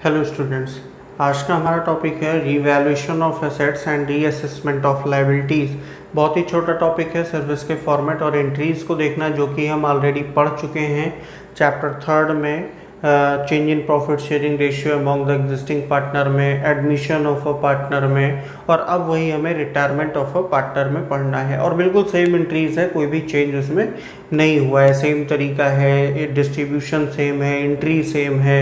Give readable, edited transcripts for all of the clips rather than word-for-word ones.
Hello students, आज का हमारा टॉपिक है revaluation of assets and reassessment of liabilities. बहुत ही छोटा टॉपिक है, सिर्फ इसके फॉर्मेट और एंट्रीज़ को देखना, जो कि हम ऑलरेडी पढ़ चुके हैं चैप्टर 3 में। Change in profit sharing ratio among the existing partner में, एडमिशन ऑफ अ पार्टनर में, और अब वही हमें रिटायरमेंट ऑफ अ पार्टनर में पढ़ना है। और बिल्कुल सेम एंट्रीज़ है, कोई भी चेंज उसमें नहीं हुआ है, सेम तरीका है, डिस्ट्रीब्यूशन सेम है, एंट्री सेम है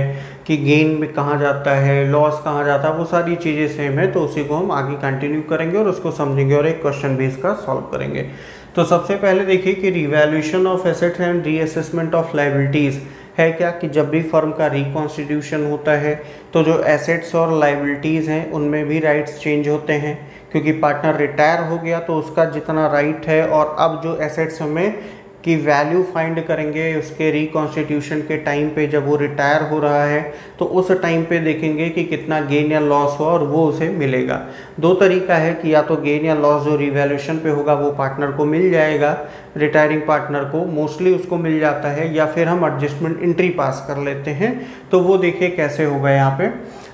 कि गेन में कहाँ जाता है, लॉस कहाँ जाता है, वो सारी चीज़ें सेम है। तो उसी को हम आगे कंटिन्यू करेंगे और उसको समझेंगे और एक क्वेश्चन भी इसका सॉल्व करेंगे। तो सबसे पहले देखिए कि revaluation of assets and reassessment of liabilities है क्या, कि जब भी फर्म का रिकॉन्स्टिट्यूशन होता है तो जो एसेट्स और लायबिलिटीज़ हैं उनमें भी राइट्स चेंज होते हैं, क्योंकि पार्टनर रिटायर हो गया तो उसका जितना राइट है, और अब जो एसेट्स हमें की वैल्यू फाइंड करेंगे उसके रिकॉन्स्टिट्यूशन के टाइम पे, जब वो रिटायर हो रहा है तो उस टाइम पे देखेंगे कि कितना गेन या लॉस हुआ और वो उसे मिलेगा। दो तरीका है कि या तो गेन या लॉस जो रिवैल्यूएशन पे होगा वो पार्टनर को मिल जाएगा, रिटायरिंग पार्टनर को मोस्टली उसको मिल जाता है, या फिर हम एडजस्टमेंट एंट्री पास कर लेते हैं। तो वो देखिए कैसे होगा यहाँ पे।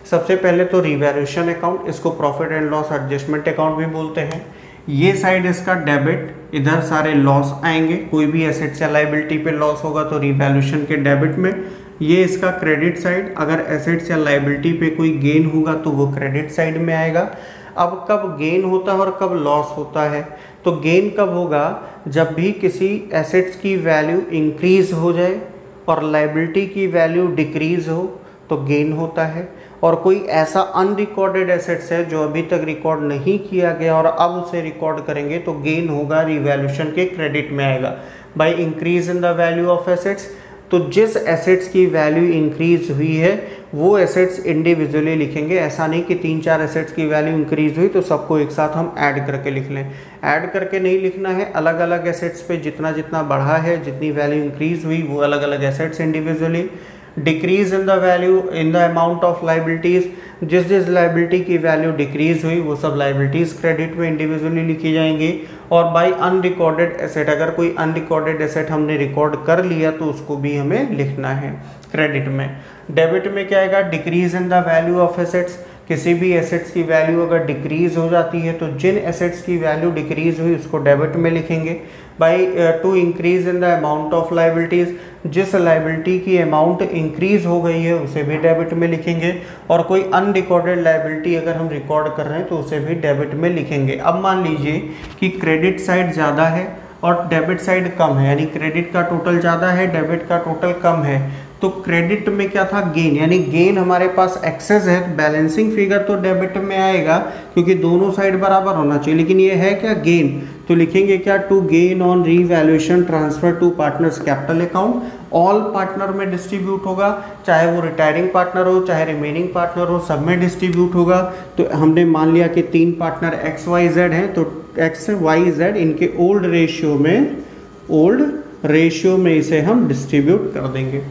सबसे पहले तो रिवैल्यूएशन अकाउंट, इसको profit and loss adjustment account भी बोलते हैं। ये साइड इसका डेबिट, इधर सारे लॉस आएंगे, कोई भी एसेट्स या लायबिलिटी पे लॉस होगा तो रिवैल्यूएशन के डेबिट में। ये इसका क्रेडिट साइड, अगर एसेट्स या लायबिलिटी पे कोई गेन होगा तो वो क्रेडिट साइड में आएगा। अब कब गेन होता है और कब लॉस होता है, तो गेन कब होगा, जब भी किसी एसेट्स की वैल्यू इंक्रीज हो जाए और लायबिलिटी की वैल्यू डिक्रीज हो तो गेन होता है। और कोई ऐसा अनरिकॉर्डेड एसेट्स है जो अभी तक रिकॉर्ड नहीं किया गया और अब उसे रिकॉर्ड करेंगे तो गेन होगा, रिवैल्यूएशन के क्रेडिट में आएगा by increase in the value of assets. तो जिस एसेट्स की वैल्यू इंक्रीज हुई है वो एसेट्स इंडिविजुअली लिखेंगे, ऐसा नहीं कि 3-4 एसेट्स की वैल्यू इंक्रीज हुई तो सबको एक साथ हम ऐड करके लिख लें। ऐड करके नहीं लिखना है, अलग अलग एसेट्स पे जितना जितना बढ़ा है, जितनी वैल्यू इंक्रीज हुई वो अलग अलग assets individually. Decrease in the value in the amount of liabilities, जिस जिस लायबिलिटी की वैल्यू डिक्रीज हुई वो सब लायबिलिटीज़ क्रेडिट में इंडिविजुअली लिखी जाएंगी। और बाय अनरिकॉर्डेड एसेट, अगर कोई अनरिकॉर्डेड एसेट हमने रिकॉर्ड कर लिया तो उसको भी हमें लिखना है क्रेडिट में। डेबिट में क्या आएगा, decrease in the value of assets, किसी भी एसेट्स की वैल्यू अगर डिक्रीज हो जाती है तो जिन एसेट्स की वैल्यू डिक्रीज हुई उसको डेबिट में लिखेंगे। By two increase in the amount of liabilities, जिस लायबिलिटी की अमाउंट इंक्रीज हो गई है उसे भी डेबिट में लिखेंगे। और कोई अनरिकॉर्डेड लायबिलिटी अगर हम रिकॉर्ड कर रहे हैं तो उसे भी डेबिट में लिखेंगे। अब मान लीजिए कि क्रेडिट साइड ज़्यादा है और डेबिट साइड कम है, यानी क्रेडिट का टोटल ज़्यादा है, डेबिट का टोटल कम है। तो क्रेडिट में क्या था, गेन, यानी गेन हमारे पास एक्सेस है, बैलेंसिंग फिगर तो डेबिट में आएगा क्योंकि दोनों साइड बराबर होना चाहिए। लेकिन ये है क्या, गेन, तो लिखेंगे क्या, to gain on revaluation transfer to partners capital account. All partner में डिस्ट्रीब्यूट होगा, चाहे वो रिटायरिंग पार्टनर हो चाहे रिमेनिंग पार्टनर हो, सब में डिस्ट्रीब्यूट होगा। तो हमने मान लिया कि 3 पार्टनर XYZ हैं, तो XYZ इनके ओल्ड रेशियो में इसे हम डिस्ट्रीब्यूट कर देंगे।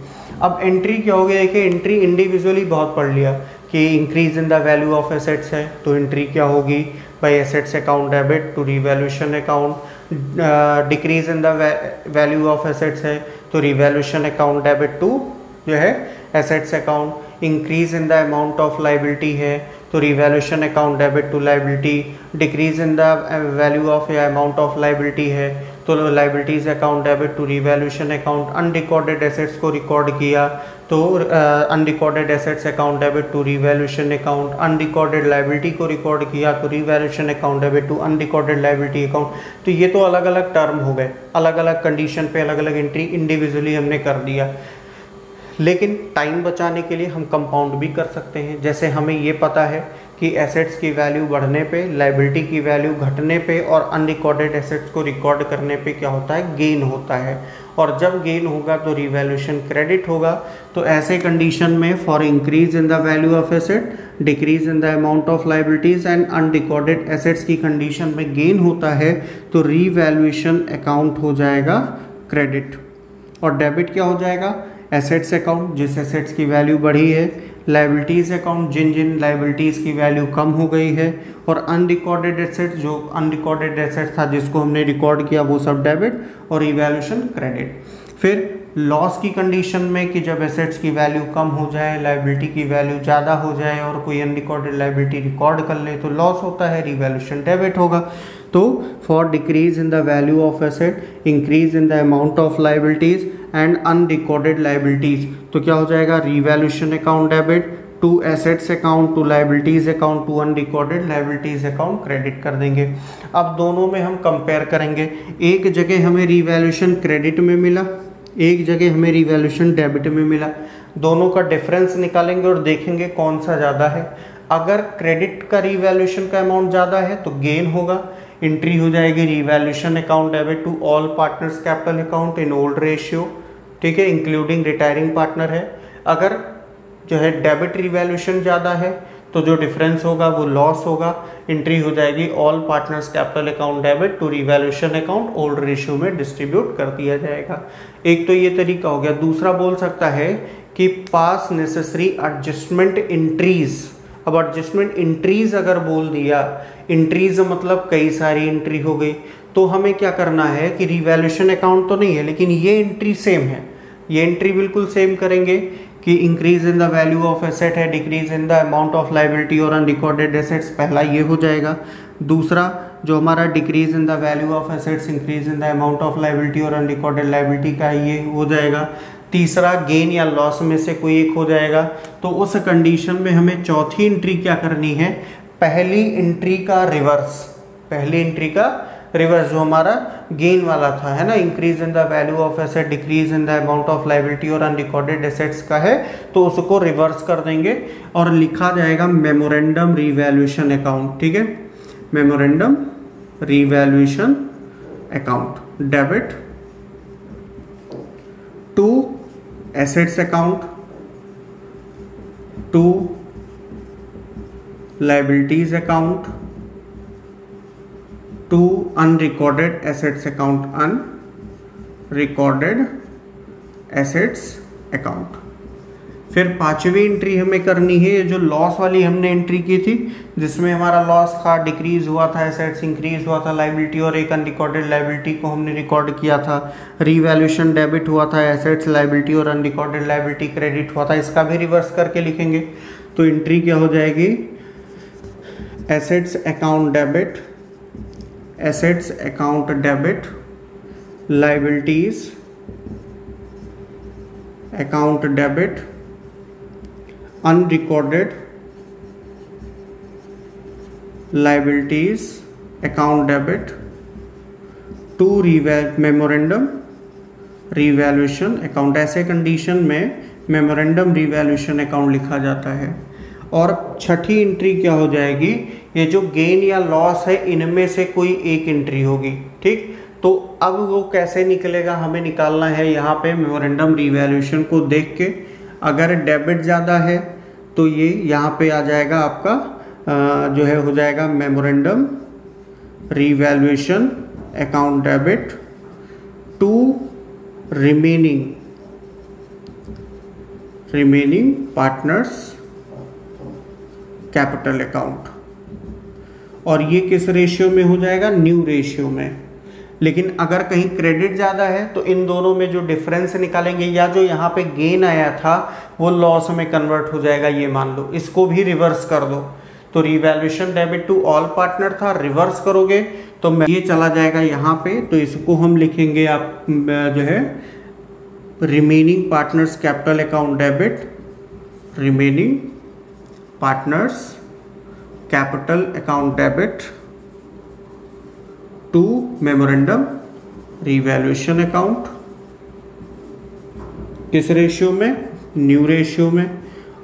अब एंट्री क्या होगी, देखिए एंट्री इंडिविजुअली बहुत पढ़ लिया कि increase in the value of assets है, तो एंट्री क्या होगी, by assets account debit to revaluation account. Decrease in the value of assets है तो रिवैल्यूएशन अकाउंट डेबिट टू जो है assets account. Increase in the amount of liability है तो revaluation account debit to liability. Decrease in the value of या amount of liability है तो liabilities account debit to revaluation account. Unrecorded assets को record किया तो unrecorded assets account debit to revaluation account. Unrecorded liability को record किया तो revaluation account debit to unrecorded liability account. तो ये तो अलग अलग टर्म हो गए, अलग अलग कंडीशन पे अलग अलग एंट्री इंडिविजुअली हमने कर दिया। लेकिन टाइम बचाने के लिए हम कंपाउंड भी कर सकते हैं। जैसे हमें ये पता है कि एसेट्स की वैल्यू बढ़ने पे, लायबिलिटी की वैल्यू घटने पे और अनरिकॉर्डेड एसेट्स को रिकॉर्ड करने पे क्या होता है, गेन होता है। और जब गेन होगा तो रिवैल्यूएशन क्रेडिट होगा। तो ऐसे कंडीशन में for increase in the value of asset, decrease in the amount of liabilities and unrecorded assets की कंडीशन में गेन होता है तो रिवैल्यूएशन अकाउंट हो जाएगा क्रेडिट। और डेबिट क्या हो जाएगा, एसेट्स अकाउंट, जिस एसेट्स की वैल्यू बढ़ी है, लायबिलिटीज़ अकाउंट, जिन जिन लायबिलिटीज़ की वैल्यू कम हो गई है, और अनरिकॉर्डेड एसेट्स, जो अनरिकॉर्डेड एसेट्स था जिसको हमने रिकॉर्ड किया वो सब डेबिट, और रिवैल्यूएशन क्रेडिट। फिर लॉस की कंडीशन में कि जब एसेट्स की वैल्यू कम हो जाए, लाइबिलिटी की वैल्यू ज़्यादा हो जाए और कोई अनरिकॉर्डेड लाइबिलिटी रिकॉर्ड कर ले तो लॉस होता है, रिवैल्यूएशन डेबिट होगा। तो for decrease in the value of asset, increase in the amount of liabilities and unrecorded liabilities, तो क्या हो जाएगा, revaluation account debit to assets account to liabilities account to unrecorded liabilities account credit कर देंगे। अब दोनों में हम कंपेयर करेंगे, एक जगह हमें रिवैल्यूएशन क्रेडिट में मिला, एक जगह हमें रिवैल्यूएशन डेबिट में मिला, दोनों का डिफरेंस निकालेंगे और देखेंगे कौन सा ज़्यादा है। अगर क्रेडिट का रिवैल्यूएशन का अमाउंट ज़्यादा है तो गेन होगा, एंट्री हो जाएगी revaluation account debit to all partners capital account in old ratio, ठीक है, इंक्लूडिंग रिटायरिंग पार्टनर है। अगर जो है डेबिट रिवैल्यूएशन ज़्यादा है तो जो डिफरेंस होगा वो लॉस होगा, एंट्री हो जाएगी all partners capital account debit to revaluation account old ratio में डिस्ट्रीब्यूट कर दिया जाएगा। एक तो ये तरीका हो गया। दूसरा बोल सकता है कि पास नेसेसरी एडजस्टमेंट इंट्रीज। अब एडजस्टमेंट इंट्रीज अगर बोल दिया, इंट्रीज मतलब कई सारी एंट्री हो गई, तो हमें क्या करना है कि रिवैल्यूएशन अकाउंट तो नहीं है लेकिन ये एंट्री सेम है, ये एंट्री बिल्कुल सेम करेंगे कि increase in the value of asset है, decrease in the amount of liability और अनरिकॉर्डेड एसेट्स, पहला ये हो जाएगा। दूसरा जो हमारा decrease in the value of assets, increase in the amount of liability और अनरिकॉर्डेड लाइबिलिटी का ये हो जाएगा। तीसरा गेन या लॉस में से कोई एक हो जाएगा। तो उस कंडीशन में हमें चौथी एंट्री क्या करनी है, पहली एंट्री का रिवर्स, पहली एंट्री का रिवर्स जो हमारा गेन वाला था, है ना, increase in the value of asset, decrease in the amount of liability और अनरिकॉर्डेड एसेट्स का है, तो उसको रिवर्स कर देंगे और लिखा जाएगा मेमोरेंडम रिवैल्यूएशन अकाउंट, ठीक है, memorandum revaluation account debit to assets account to liabilities account to unrecorded assets account, unrecorded assets account. फिर पांचवी एंट्री हमें करनी है, ये जो लॉस वाली हमने एंट्री की थी जिसमें हमारा लॉस था, डिक्रीज हुआ था, एसेट्स इंक्रीज हुआ था, लाइबिलिटी और एक अनरिकॉर्डेड लाइबिलिटी को हमने रिकॉर्ड किया था, रिवैल्यूएशन डेबिट हुआ था, एसेट्स लाइबिलिटी और अनरिकॉर्डेड लाइबिलिटी क्रेडिट हुआ था, इसका भी रिवर्स करके लिखेंगे। तो एंट्री क्या हो जाएगी, assets account debit, assets account debit, liabilities account debit, unrecorded liabilities account debit to memorandum revaluation account. ऐसे कंडीशन में मेमोरेंडम रिवैल्यूएशन अकाउंट लिखा जाता है। और छठी एंट्री क्या हो जाएगी, ये जो गेन या लॉस है इनमें से कोई एक एंट्री होगी, ठीक। तो अब वो कैसे निकलेगा, हमें निकालना है यहाँ पे मेमोरेंडम रिवैल्यूएशन को देख के। अगर डेबिट ज़्यादा है तो ये यहाँ पे आ जाएगा आपका जो है हो जाएगा memorandum revaluation account debit to remaining partners capital account. और ये किस रेशियो में हो जाएगा, न्यू रेशियो में। लेकिन अगर कहीं क्रेडिट ज़्यादा है तो इन दोनों में जो डिफरेंस निकालेंगे या जो यहाँ पे गेन आया था वो लॉस में कन्वर्ट हो जाएगा, ये मान लो, इसको भी रिवर्स कर दो। तो revaluation debit to all partner था, रिवर्स करोगे तो ये चला जाएगा यहाँ पे, तो इसको हम लिखेंगे आप जो है remaining partners capital account debit, remaining partners capital account debit to memorandum revaluation account. किस रेशियो में, न्यू रेशियो में।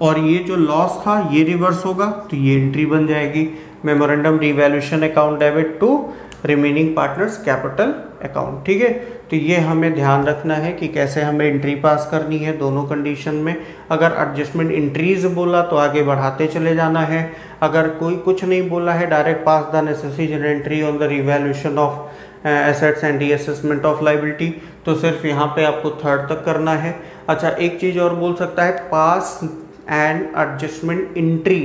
और ये जो लॉस था ये रिवर्स होगा तो ये एंट्री बन जाएगी memorandum revaluation account debit to remaining partners capital account, ठीक है। तो ये हमें ध्यान रखना है कि कैसे हमें एंट्री पास करनी है दोनों कंडीशन में। अगर एडजस्टमेंट इंट्रीज बोला तो आगे बढ़ाते चले जाना है, अगर कोई कुछ नहीं बोला है direct pass the necessary general entry on the revaluation of assets and reassessment of liability, तो सिर्फ यहाँ पे आपको थर्ड तक करना है। अच्छा, एक चीज़ और बोल सकता है, pass and adjustment entry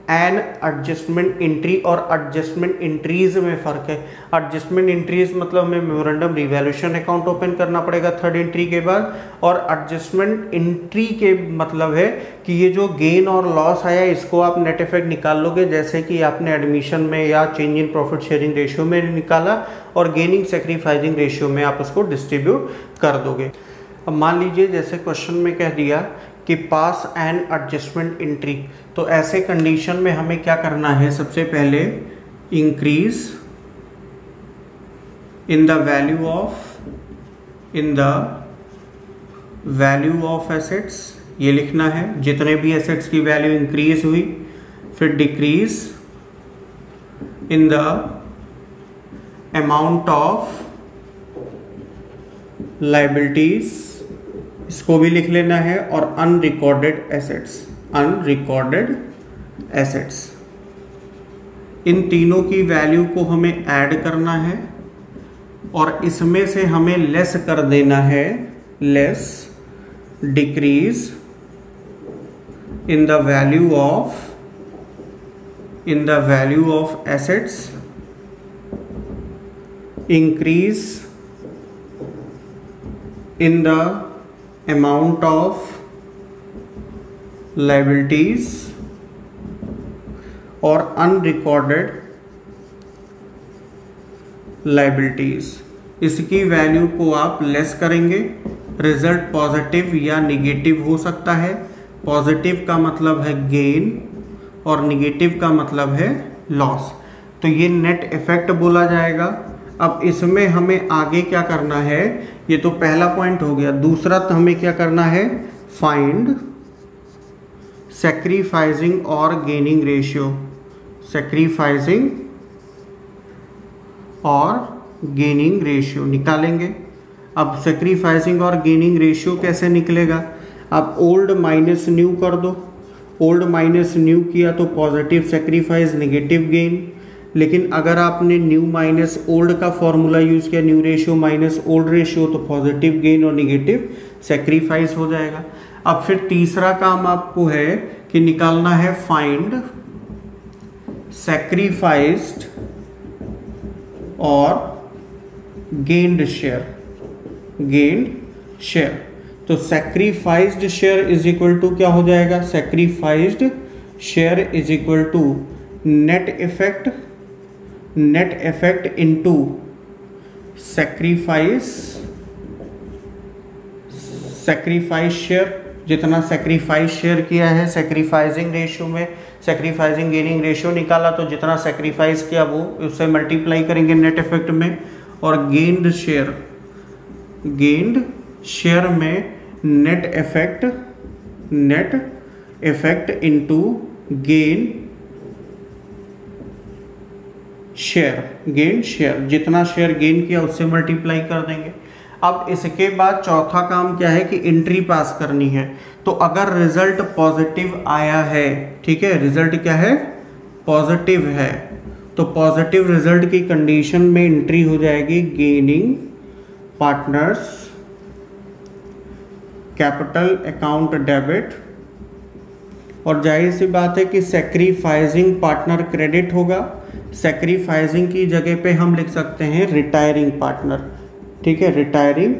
an adjustment entry और एडजस्टमेंट एंट्रीज में फ़र्क है। एडजस्टमेंट एंट्रीज मतलब हमें मेमोरेंडम रिवैल्यूएशन अकाउंट ओपन करना पड़ेगा थर्ड एंट्री के बाद, और एडजस्टमेंट एंट्री के मतलब है कि ये जो गेन और लॉस आया इसको आप नेट इफेक्ट निकाल लोगे, जैसे कि आपने एडमिशन में या change in profit sharing ratio में निकाला, और गेनिंग सेक्रीफाइसिंग रेशियो में आप उसको डिस्ट्रीब्यूट कर दोगे। अब मान लीजिए जैसे क्वेश्चन में कह दिया कि पास एन एडजस्टमेंट एंट्री, तो ऐसे कंडीशन में हमें क्या करना है, सबसे पहले increase in the value of assets, ये लिखना है, जितने भी एसेट्स की वैल्यू इंक्रीज हुई, फिर decrease in the amount of liabilities, इसको भी लिख लेना है, और अनरिकॉर्डेड एसेट्स, इन तीनों की वैल्यू को हमें ऐड करना है और इसमें से हमें लेस कर देना है, less decrease in the value of assets, increase in the amount of liabilities और अनरिकॉर्डेड लायबिलिटीज, इसकी वैल्यू को आप लेस करेंगे। रिजल्ट पॉजिटिव या निगेटिव हो सकता है। पॉजिटिव का मतलब है गेन और निगेटिव का मतलब है लॉस, तो ये नेट इफेक्ट बोला जाएगा। अब इसमें हमें आगे क्या करना है, ये तो पहला पॉइंट हो गया। दूसरा तो हमें क्या करना है, फाइंड सैक्रिफाइसिंग और गेनिंग रेशियो, सैक्रिफाइसिंग और गेनिंग रेशियो निकालेंगे। अब सैक्रिफाइसिंग और गेनिंग रेशियो कैसे निकलेगा, आप ओल्ड माइनस न्यू कर दो। ओल्ड माइनस न्यू किया तो पॉजिटिव सैक्रिफाइस नेगेटिव गेन, लेकिन अगर आपने न्यू माइनस ओल्ड का फॉर्मूला यूज़ किया, new ratio minus old ratio, तो पॉजिटिव गेन और नेगेटिव सैक्रिफाइस हो जाएगा। अब फिर तीसरा काम आपको है कि निकालना है फाइंड सैक्रिफाइस्ड और गेन्ड शेयर। तो sacrificed share is equal to क्या हो जाएगा, sacrificed share is equal to net effect into sacrifice share, जितना सैक्रिफाइस शेयर किया है सैक्रिफाइसिंग रेशियो में, सैक्रिफाइसिंग गेनिंग रेशियो निकाला, तो जितना सैक्रिफाइस किया वो उससे मल्टीप्लाई करेंगे नेट इफेक्ट में, और गेन्ड शेयर में net effect into gain share, जितना शेयर गेन किया उससे मल्टीप्लाई कर देंगे। अब इसके बाद चौथा काम क्या है कि एंट्री पास करनी है। तो अगर रिजल्ट पॉजिटिव आया है, ठीक है, रिजल्ट क्या है, पॉजिटिव है, तो पॉजिटिव रिजल्ट की कंडीशन में एंट्री हो जाएगी gaining partners capital account debit, और जाहिर सी बात है कि सैक्रिफाइसिंग पार्टनर क्रेडिट होगा। सैक्रिफाइसिंग की जगह पे हम लिख सकते हैं रिटायरिंग पार्टनर, ठीक है, retiring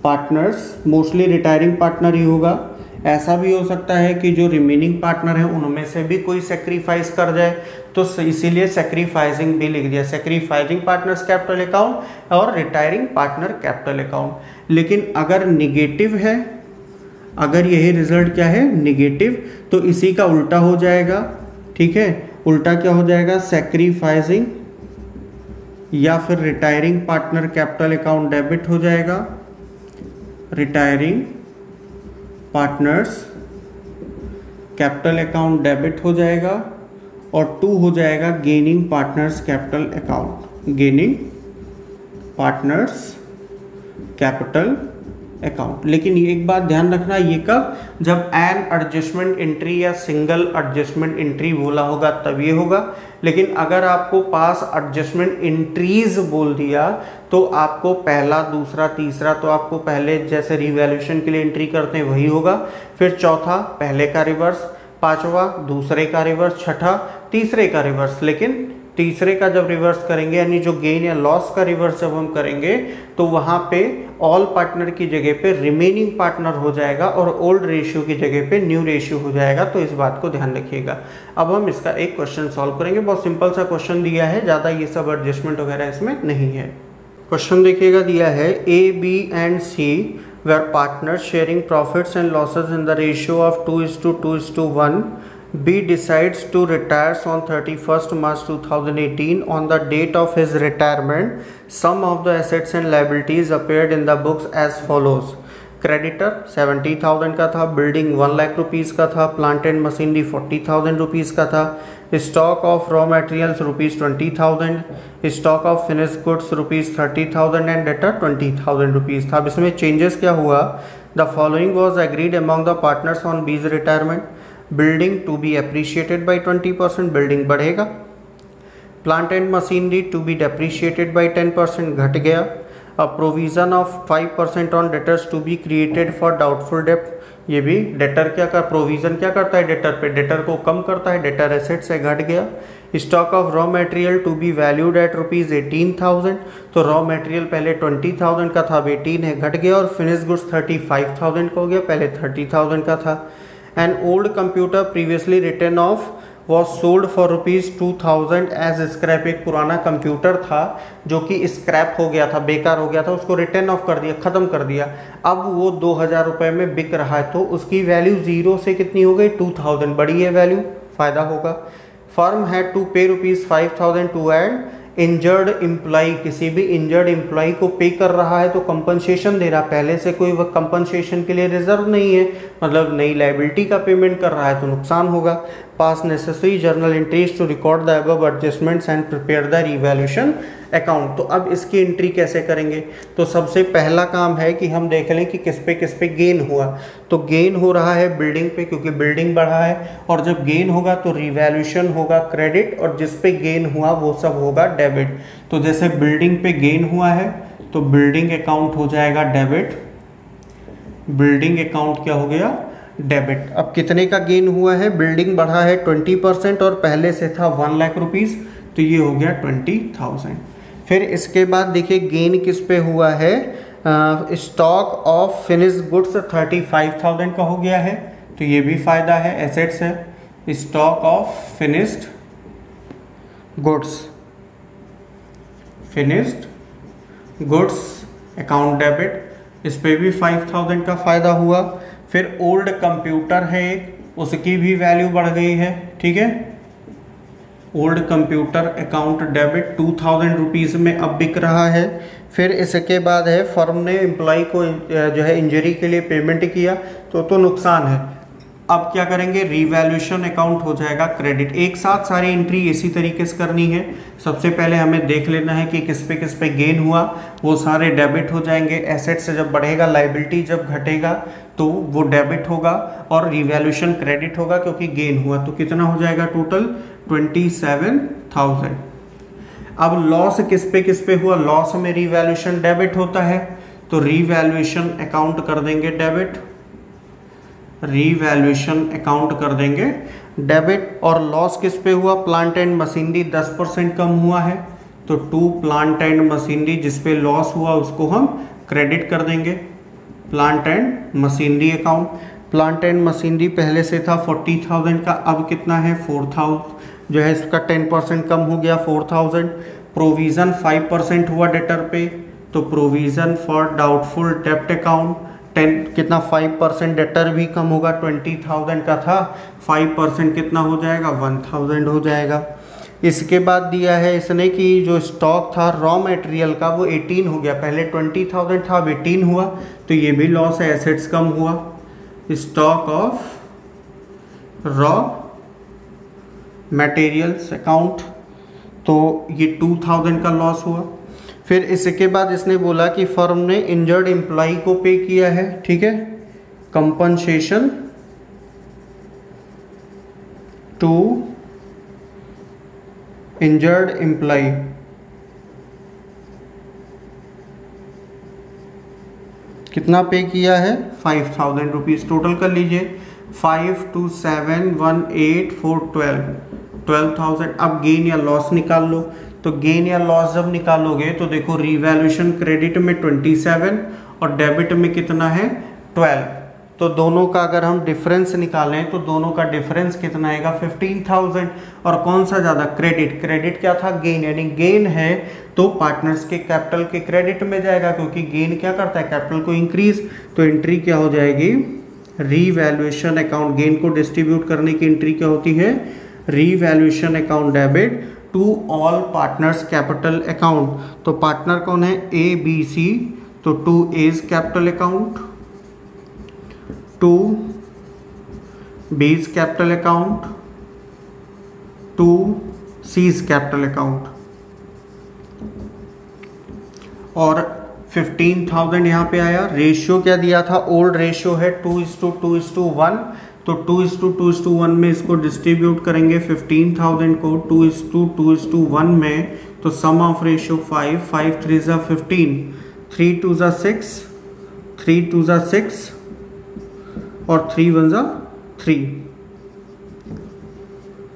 partners, mostly retiring partner ही होगा। ऐसा भी हो सकता है कि जो रिमेनिंग पार्टनर है उनमें से भी कोई सेक्रीफाइस कर जाए, तो इसीलिए सेक्रीफाइसिंग भी लिख दिया, सेक्रीफाइसिंग पार्टनर्स कैपिटल अकाउंट और रिटायरिंग पार्टनर कैपिटल अकाउंट। लेकिन अगर निगेटिव है, अगर यही रिजल्ट क्या है, निगेटिव, तो इसी का उल्टा हो जाएगा, ठीक है, उल्टा क्या हो जाएगा, सेक्रीफाइसिंग या फिर retiring partner capital account debit हो जाएगा, retiring partners capital account debit हो जाएगा, और 2 हो जाएगा gaining partners capital account, gaining partners capital account. लेकिन ये एक बात ध्यान रखना, ये कब, जब एन एडजस्टमेंट एंट्री या सिंगल एडजस्टमेंट एंट्री बोला होगा तब ये होगा। लेकिन अगर आपको पास एडजस्टमेंट एंट्रीज बोल दिया तो आपको पहला, दूसरा, तीसरा, तो आपको पहले जैसे रिवैल्यूएशन के लिए एंट्री करते हैं वही होगा, फिर चौथा पहले का रिवर्स, पांचवा दूसरे का रिवर्स, छठा तीसरे का रिवर्स। लेकिन तीसरे का जब रिवर्स करेंगे यानी जो गेन या लॉस का रिवर्स जब हम करेंगे तो वहां पे ऑल पार्टनर की जगह पे रिमेनिंग पार्टनर हो जाएगा और ओल्ड रेशियो की जगह पे न्यू रेशियो हो जाएगा। तो इस बात को ध्यान रखिएगा। अब हम इसका एक क्वेश्चन सॉल्व करेंगे। बहुत सिंपल सा क्वेश्चन दिया है, ज़्यादा ये सब एडजस्टमेंट वगैरह इसमें नहीं है। क्वेश्चन देखिएगा, दिया है A B and C where partner sharing profits and losses in the ratio of 2:2:1. B decides to retire on 31st March 2018. On the date of his retirement, some of the assets and liabilities appeared in the books as follows. Creditor 70,000 का था, building 1 lakh rupees का था, plant and machinery 40,000 rupees का था, stock of raw materials ₹20,000, stock of finish goods ₹30,000 and debtor ₹20,000 rupees था। अब इसमें changes क्या हुआ? The following was agreed among the partners on his retirement. Building to be appreciated by 20%, building बढ़ेगा। Plant and machinery to be depreciated by 10%, घट गया। A provision of 5% on debtors to be created for doubtful डेब्ट, ये भी debtor क्या कर provision क्या करता है डेटर पे, डेटर को कम करता है, डेटर एसेट से घट गया। Stock of raw material to be valued at ₹18,000, तो रॉ मटेरियल पहले 20,000 का था, अब 18 है, घट गया। और फिनिश गुड्स 35,000 का हो गया, पहले 30,000 का था। An old computer previously written off was sold for ₹2,000 as scrap। एक पुराना कंप्यूटर था जो कि स्क्रैप हो गया था, बेकार हो गया था, उसको रिटर्न ऑफ कर दिया, ख़त्म कर दिया। अब वो 2,000 रुपये में बिक रहा है, तो उसकी वैल्यू जीरो से कितनी हो गई? 2,000, बड़ी है वैल्यू, फ़ायदा होगा। फर्म हैड टू पे ₹5,000 टू एड इंजर्ड एम्प्लॉई, किसी भी इंजर्ड एम्प्लॉई को पे कर रहा है तो कंपनसेशन दे रहा है, पहले से कोई वह कंपनसेशन के लिए रिजर्व नहीं है, मतलब नई लायबिलिटी का पेमेंट कर रहा है तो नुकसान होगा। Pass necessary journal entries to record the above adjustments and prepare the revaluation account. तो अब इसकी एंट्री कैसे करेंगे? तो सबसे पहला काम है कि हम देख लें कि किस पे गेन हुआ। तो गेन हो रहा है बिल्डिंग पे, क्योंकि बिल्डिंग बढ़ा है, और जब गेन होगा तो रिवैल्यूएशन होगा क्रेडिट, और जिस पे गेन हुआ वो सब होगा डेबिट। तो जैसे बिल्डिंग पे गेन हुआ है तो बिल्डिंग अकाउंट हो जाएगा डेबिट, बिल्डिंग अकाउंट क्या हो गया? डेबिट। अब कितने का गेन हुआ है? बिल्डिंग बढ़ा है 20% और पहले से था 1 लाख रुपीज़, तो ये हो गया 20,000। फिर इसके बाद देखिए गेन किस पे हुआ है? स्टॉक ऑफ फिनिश गुड्स 35,000 का हो गया है, तो ये भी फायदा है, एसेट्स है। Stock of finished goods, finished goods account debit, इस पे भी 5,000 का फायदा हुआ। फिर ओल्ड कंप्यूटर है एक, उसकी भी वैल्यू बढ़ गई है, ठीक है। Old computer account debit 2,000 rupees में अब बिक रहा है। फिर इसके बाद है फर्म ने एम्प्लॉय को जो है इंजरी के लिए पेमेंट किया तो नुकसान है। अब क्या करेंगे? रीवैल्यूएशन अकाउंट हो जाएगा क्रेडिट। एक साथ सारी एंट्री इसी तरीके से करनी है। सबसे पहले हमें देख लेना है कि किस पे गेन हुआ, वो सारे डेबिट हो जाएंगे। एसेट से जब बढ़ेगा, लायबिलिटी जब घटेगा तो वो डेबिट होगा, और रीवैल्यूएशन क्रेडिट होगा क्योंकि गेन हुआ। तो कितना हो जाएगा टोटल? 27,000। अब लॉस किस पे हुआ? लॉस में रीवैल्यूएशन डेबिट होता है, तो रीवैल्यूएशन अकाउंट कर देंगे डेबिट, रीवैल्यूएशन अकाउंट कर देंगे डेबिट। और लॉस किस पे हुआ? प्लांट एंड मशीनरी 10% कम हुआ है, तो टू प्लांट एंड मशीनरी जिस पे लॉस हुआ उसको हम क्रेडिट कर देंगे, plant and machinery account. Plant and machinery पहले से था 40,000 का, अब कितना है? 4,000, जो है इसका 10% कम हो गया, 4,000। प्रोविज़न 5% हुआ डेटर पे, तो प्रोविज़न फॉर डाउटफुल डेब्ट अकाउंट 10 कितना? 5%। डेटर भी कम होगा, 20,000 का था, 5% कितना हो जाएगा? 1,000 हो जाएगा। इसके बाद दिया है इसने कि जो स्टॉक था रॉ मटेरियल का वो 18 हो गया, पहले 20,000 था, अब 18 हुआ, तो ये भी लॉस है, एसेट्स कम हुआ। Stock of raw materials account, तो ये 2,000 का लॉस हुआ। फिर इसके बाद इसने बोला कि फर्म ने इंजर्ड एम्प्लॉय को पे किया है, ठीक है, कंपनसेशन टू इंजर्ड एम्प्लॉय, कितना पे किया है? 5,000 रुपीज़। टोटल कर लीजिए, 5 2 7 1 8 4 12, 12,000। अब गेन या लॉस निकाल लो। तो गेन या लॉस जब निकालोगे तो देखो रिवैल्यूएशन क्रेडिट में 27 और डेबिट में कितना है 12। तो दोनों का अगर हम डिफरेंस निकालें तो दोनों का डिफरेंस कितना आएगा 15,000। और कौन सा ज़्यादा, क्रेडिट। क्रेडिट क्या था, गेन, यानी गेन है तो पार्टनर्स के कैपिटल के क्रेडिट में जाएगा, क्योंकि गेन क्या करता है, कैपिटल को इंक्रीज। तो एंट्री क्या हो जाएगी, रीवैल्यूएशन अकाउंट। गेन को डिस्ट्रीब्यूट करने की एंट्री क्या होती है, revaluation account debit to all partners capital account. तो पार्टनर कौन है, ए बी सी, तो to A's capital account, to B's capital account, to C's capital account. और 15,000 यहाँ पे आया। रेशियो क्या दिया था, ओल्ड रेशियो है 2:2:1। तो 2:2:1 में इसको डिस्ट्रीब्यूट करेंगे 15,000 को 2:2:1 में। तो सम ऑफ रेशियो 5, 5 3 ज़ा 15, 3 2 ज़ा 6, 3 2 ज़ा 6 और 3 1 ज़ा 3।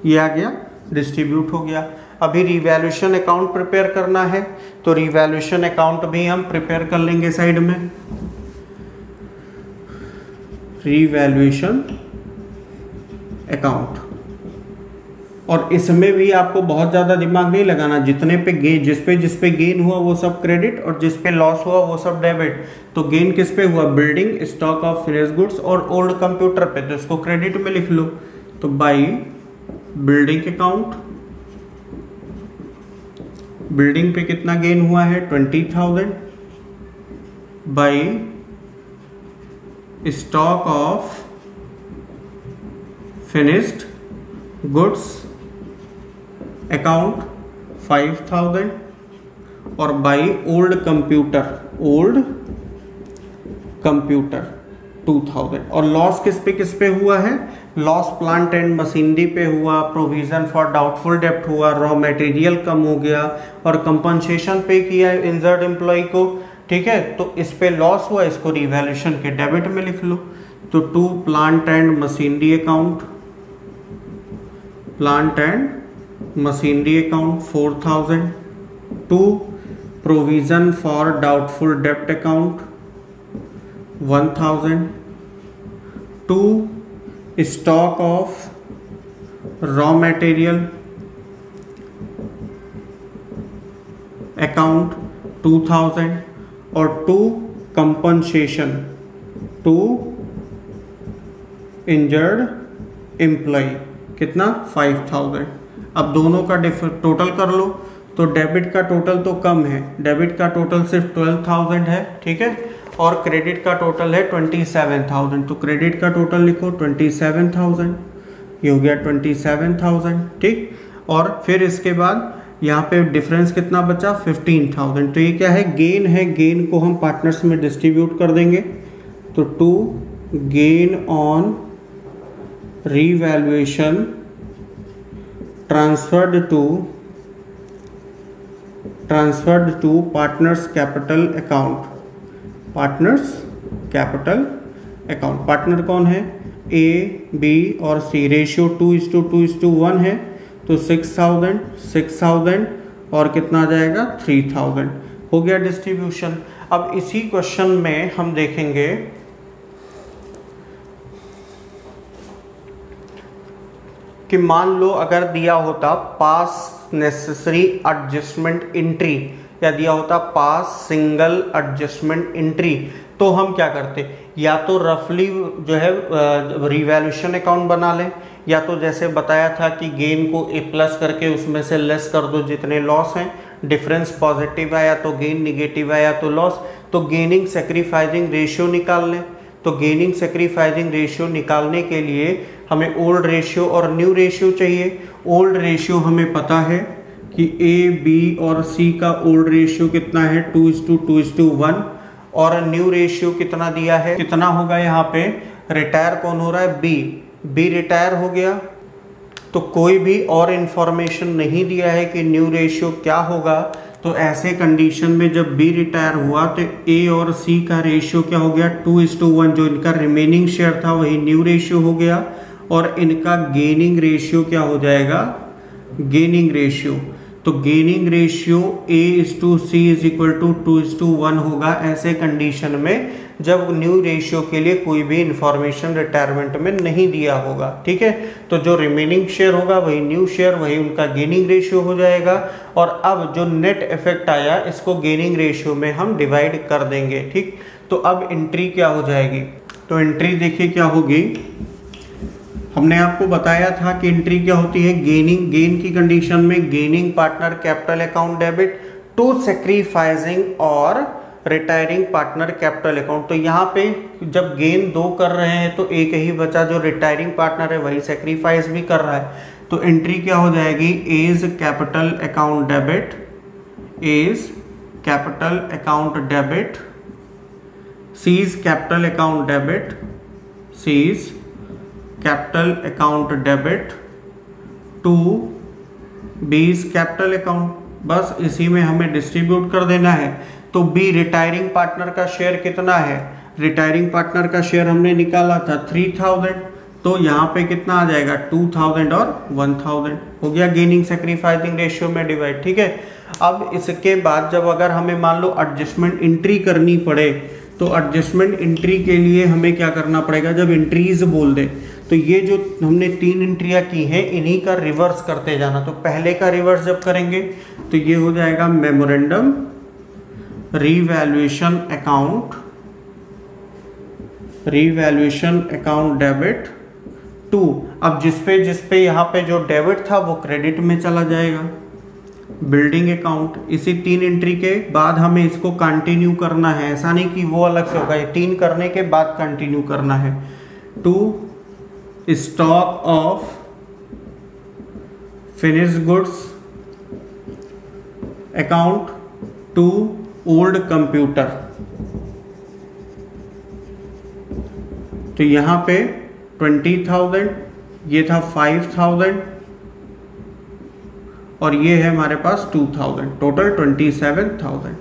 ये आ गया, डिस्ट्रीब्यूट हो गया। अभी रिवैल्यूएशन अकाउंट प्रिपेयर करना है, तो रिवैल्यूएशन अकाउंट भी हम प्रिपेयर कर लेंगे साइड में। रिवैल्यूएशन अकाउंट, और इसमें भी आपको बहुत ज़्यादा दिमाग नहीं लगाना। जितने पे गेन, जिस पे गेन हुआ वो सब क्रेडिट और जिस पे लॉस हुआ वो सब डेबिट। तो गेन किस पे हुआ, building, stock of finish goods और ओल्ड कंप्यूटर पे, तो इसको क्रेडिट में लिख लो। तो बाई बिल्डिंग अकाउंट, बिल्डिंग पे कितना गेन हुआ है 20,000, by stock of finished goods account 5,000 और बाई ओल्ड कंप्यूटर 2,000। और लॉस किस पे हुआ है, लॉस प्लांट एंड मशीनरी पे हुआ, प्रोविजन फॉर डाउटफुल डेप्ट हुआ, रॉ मटेरियल कम हो गया और कंपनसेशन पे किया इंजर्ड एम्प्लॉय को। ठीक है, तो इस पे लॉस हुआ, इसको रिवैल्यूएशन के डेबिट में लिख लो। तो to plant and machinery account, plant and machinery account 4,000, to provision for doubtful डेप्ट account 1,000, to stock of raw material account 2,000 और to compensation to injured employee कितना 5,000। अब दोनों का टोटल कर लो। तो डेबिट का टोटल तो कम है, डेबिट का टोटल सिर्फ 12,000 है। ठीक है, और क्रेडिट का टोटल है 27,000। तो क्रेडिट का टोटल लिखो 27,000, ये हो गया 27,000। ठीक, और फिर इसके बाद यहाँ पे डिफरेंस कितना बचा 15,000। तो ये क्या है, गेन है। गेन को हम पार्टनर्स में डिस्ट्रीब्यूट कर देंगे। तो to gain on revaluation transferred to partners capital account, partners capital account। Partner कौन है, ए बी और सी। रेशियो 2:2:1 है, तो 6,000 और कितना आ जाएगा 3,000। हो गया डिस्ट्रीब्यूशन। अब इसी क्वेश्चन में हम देखेंगे कि मान लो अगर दिया होता पास नेसेसरी एडजस्टमेंट एंट्री या दिया होता पास सिंगल एडजस्टमेंट एंट्री, तो हम क्या करते, या तो रफली जो है रिवैल्यूएशन अकाउंट बना लें, या तो जैसे बताया था कि गेन को ए प्लस करके उसमें से लेस कर दो जितने लॉस हैं। डिफरेंस पॉजिटिव आया तो गेन, निगेटिव आया तो लॉस। तो गेनिंग सेक्रीफाइसिंग रेशियो निकाल लें। तो गेनिंग सेक्रीफाइसिंग रेशियो निकालने के लिए हमें ओल्ड रेशियो और न्यू रेशियो चाहिए। ओल्ड रेशियो हमें पता है कि ए बी और सी का ओल्ड रेशियो कितना है 2:2:1 और न्यू रेशियो कितना दिया है, कितना होगा यहाँ पे, रिटायर कौन हो रहा है, बी रिटायर हो गया। तो कोई भी और इंफॉर्मेशन नहीं दिया है कि न्यू रेशियो क्या होगा, तो ऐसे कंडीशन में जब बी रिटायर हुआ तो ए और सी का रेशियो क्या हो गया 2:1, जो इनका रिमेनिंग शेयर था वही न्यू रेशियो हो गया, और इनका गेनिंग रेशियो क्या हो जाएगा, गेनिंग रेशियो। तो gaining ratio A/C is equal to 2:1 होगा ऐसे कंडीशन में जब न्यू रेशियो के लिए कोई भी इंफॉर्मेशन रिटायरमेंट में नहीं दिया होगा। ठीक है, तो जो रिमेनिंग शेयर होगा वही न्यू शेयर, वही उनका गेनिंग रेशियो हो जाएगा। और अब जो नेट इफेक्ट आया इसको गेनिंग रेशियो में हम डिवाइड कर देंगे। ठीक, तो अब एंट्री क्या हो जाएगी, तो एंट्री देखिए क्या होगी। हमने आपको बताया था कि एंट्री क्या होती है, गेन की कंडीशन में gaining partner capital account debit to sacrificing और रिटायरिंग पार्टनर कैपिटल अकाउंट। तो यहाँ पे जब गेन 2 कर रहे हैं तो एक ही बचा, जो रिटायरिंग पार्टनर है वही सैक्रिफाइस भी कर रहा है। तो एंट्री क्या हो जाएगी, A's capital account debit, A's capital account debit, C's capital account debit, C's capital account debit to B's capital account. बस इसी में हमें डिस्ट्रीब्यूट कर देना है। तो बी रिटायरिंग पार्टनर का शेयर कितना है, रिटायरिंग पार्टनर का शेयर हमने निकाला था 3000, तो यहाँ पे कितना आ जाएगा 2000 और 1000 हो गया गेनिंग सैक्रिफाइसिंग रेशियो में डिवाइड। ठीक है, अब इसके बाद जब अगर हमें मान लो एडजस्टमेंट एंट्री करनी पड़े तो एडजस्टमेंट एंट्री के लिए हमें क्या करना पड़ेगा, जब एंट्रीज बोल दे तो ये जो हमने 3 एंट्रियां की हैं इन्हीं का रिवर्स करते जाना। तो पहले का रिवर्स जब करेंगे तो ये हो जाएगा memorandum revaluation account, revaluation account debit to, अब जिसपे यहाँ पे जो डेबिट था वो क्रेडिट में चला जाएगा, बिल्डिंग अकाउंट। इसी 3 एंट्री के बाद हमें इसको कंटिन्यू करना है, ऐसा नहीं कि वो अलग से होगा, ये 3 करने के बाद कंटिन्यू करना है। To stock of finished goods account to old computer. तो यहां पे 20,000, ये था 5,000 और ये है हमारे पास 2,000, टोटल 27,000।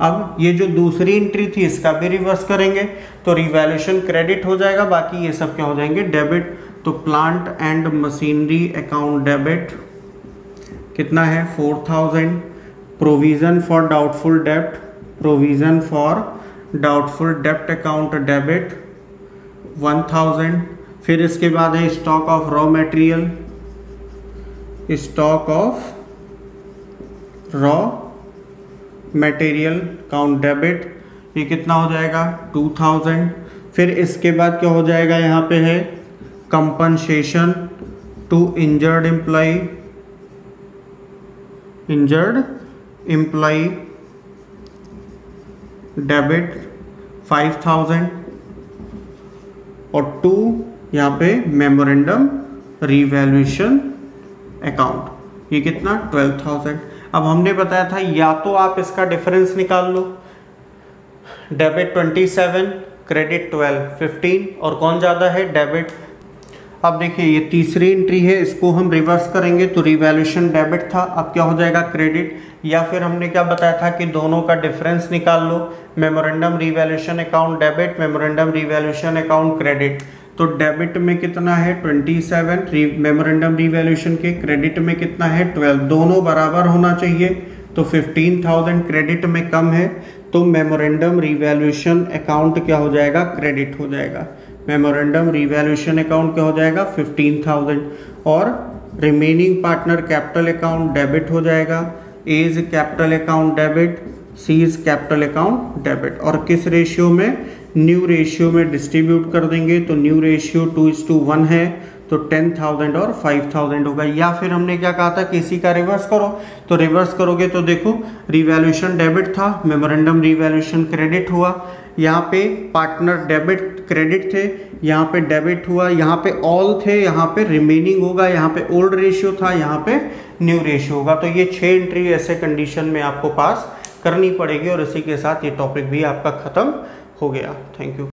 अब ये जो दूसरी एंट्री थी इसका भी रिवर्स करेंगे तो रिवैल्यूएशन क्रेडिट हो जाएगा, बाकी ये सब क्या हो जाएंगे डेबिट। तो plant and machinery account debit कितना है 4,000, प्रोविजन फॉर डाउटफुल डेब्ट, प्रोविजन फॉर डाउटफुल डेब्ट अकाउंट डेबिट 1,000। फिर इसके बाद है stock of raw material, stock of raw material account debit, ये कितना हो जाएगा 2,000। फिर इसके बाद क्या हो जाएगा, यहाँ पे है compensation to injured employee, injured employee debit 5,000 और 2 यहाँ पे मेमोरेंडम रीवैल्यूएशन अकाउंट, ये कितना 12,000। अब हमने बताया था या तो आप इसका डिफरेंस निकाल लो, डेबिट 27 क्रेडिट 12 15, और कौन ज़्यादा है डेबिट। अब देखिए ये तीसरी एंट्री है, इसको हम रिवर्स करेंगे तो रिवैल्यूएशन डेबिट था, अब क्या हो जाएगा क्रेडिट। या फिर हमने क्या बताया था कि दोनों का डिफरेंस निकाल लो, memorandum revaluation account debit, memorandum revaluation account credit. तो डेबिट में कितना है 27, मेमोरेंडम रीवैल्यूएशन के क्रेडिट में कितना है 12, दोनों बराबर होना चाहिए। तो 15,000 क्रेडिट में कम है तो मेमोरेंडम रीवैल्यूएशन अकाउंट क्या हो जाएगा क्रेडिट हो जाएगा, मेमोरेंडम रीवैल्यूएशन अकाउंट क्या हो जाएगा 15,000, और remaining partner capital account debit हो जाएगा, A's capital account debit, C's capital account debit. और किस रेशियो में, न्यू रेशियो में डिस्ट्रीब्यूट कर देंगे। तो न्यू रेशियो 2:1 है तो 10,000 और 5,000 होगा। या फिर हमने क्या कहा था कि इसी का रिवर्स करो, तो रिवर्स करोगे तो देखो रिवैल्यूएशन डेबिट था, मेमोरेंडम रीवैल्यूएशन क्रेडिट हुआ, यहाँ पे पार्टनर डेबिट क्रेडिट थे, यहाँ पे डेबिट हुआ, यहाँ पे ऑल थे, यहाँ पे रिमेनिंग होगा, यहाँ पे ओल्ड रेशियो था, यहाँ पे न्यू रेशियो होगा। तो ये 6 एंट्री ऐसे कंडीशन में आपको पास करनी पड़ेगी और इसी के साथ ये टॉपिक भी आपका खत्म हो गया। Thank you.